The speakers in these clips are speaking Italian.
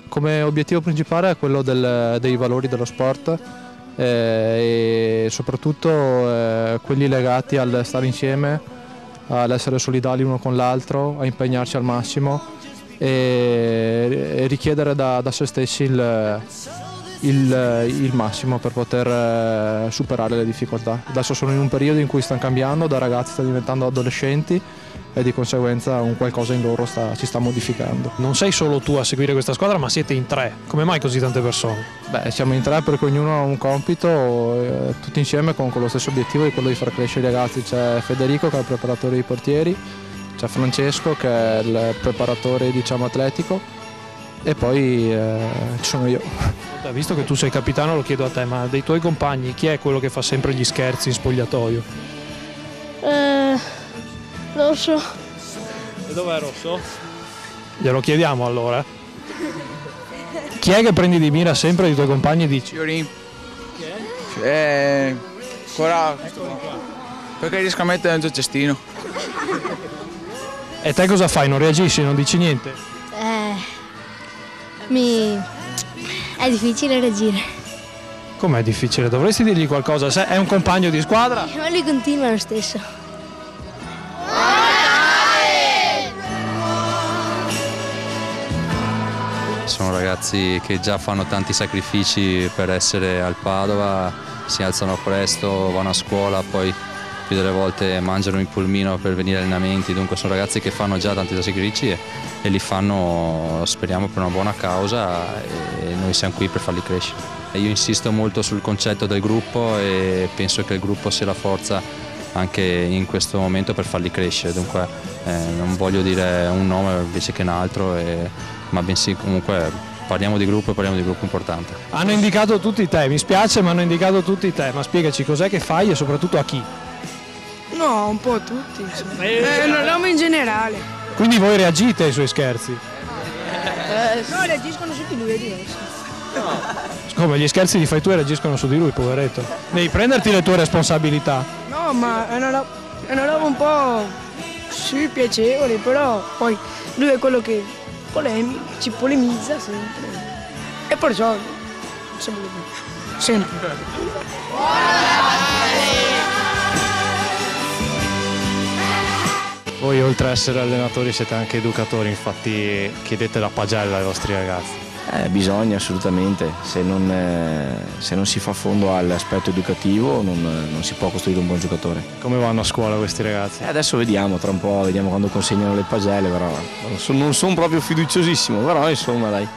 Come obiettivo principale è quello dei valori dello sport e soprattutto quelli legati al stare insieme, all'essere solidali uno con l'altro, a impegnarci al massimo e richiedere da se stessi il massimo per poter superare le difficoltà. Adesso sono in un periodo in cui stanno cambiando, da ragazzi stanno diventando adolescenti e di conseguenza un qualcosa in loro si sta modificando. Non sei solo tu a seguire questa squadra, ma siete in 3. Come mai così tante persone? Beh, siamo in 3 perché ognuno ha un compito, tutti insieme con lo stesso obiettivo di quello di far crescere i ragazzi. C'è Federico che è il preparatore dei portieri, c'è Francesco che è il preparatore, diciamo, atletico, e poi ci sono io. Visto che tu sei capitano, lo chiedo a te, ma dei tuoi compagni chi è quello che fa sempre gli scherzi in spogliatoio? Rosso. E dov'è Rosso? Glielo chiediamo allora. Chi è che prendi di mira sempre dei tuoi compagni e dici? Fiorin. Chi è? Ancora. Perché riesco a mettere dentro il cestino. E te cosa fai? Non reagisci? Non dici niente? È difficile reagire. Com'è difficile? Dovresti dirgli qualcosa, se è un compagno di squadra? Ma lui continua lo stesso. Sono ragazzi che già fanno tanti sacrifici per essere al Padova, si alzano presto, vanno a scuola, poi più delle volte mangiano in pulmino per venire agli allenamenti, dunque sono ragazzi che fanno già tanti sacrifici e li fanno, speriamo, per una buona causa e noi siamo qui per farli crescere. Io insisto molto sul concetto del gruppo e penso che il gruppo sia la forza anche in questo momento per farli crescere, dunque non voglio dire un nome invece che un altro, ma bensì comunque parliamo di gruppo importante. Hanno indicato tutti te, mi spiace ma hanno indicato tutti te, ma spiegaci cos'è che fai e soprattutto a chi? No, un po' tutti, un nome in generale. Quindi voi reagite ai suoi scherzi? No, reagiscono su di lui, è diverso. Come, gli scherzi li fai tu e reagiscono su di lui, poveretto? Devi prenderti le tue responsabilità. No, ma è una roba un po' sì, piacevole, però poi lui è quello che ci polemizza sempre. E perciò sempre. Voi oltre ad essere allenatori siete anche educatori, infatti chiedete la pagella ai vostri ragazzi. Bisogna assolutamente, se non si fa fondo all'aspetto educativo non si può costruire un buon giocatore. Come vanno a scuola questi ragazzi? Adesso vediamo, tra un po' vediamo quando consegnano le pagelle, però non sono proprio fiduciosissimo, però insomma dai.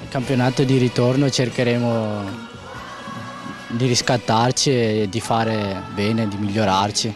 Il campionato di ritorno cercheremo di riscattarci e di fare bene, di migliorarci.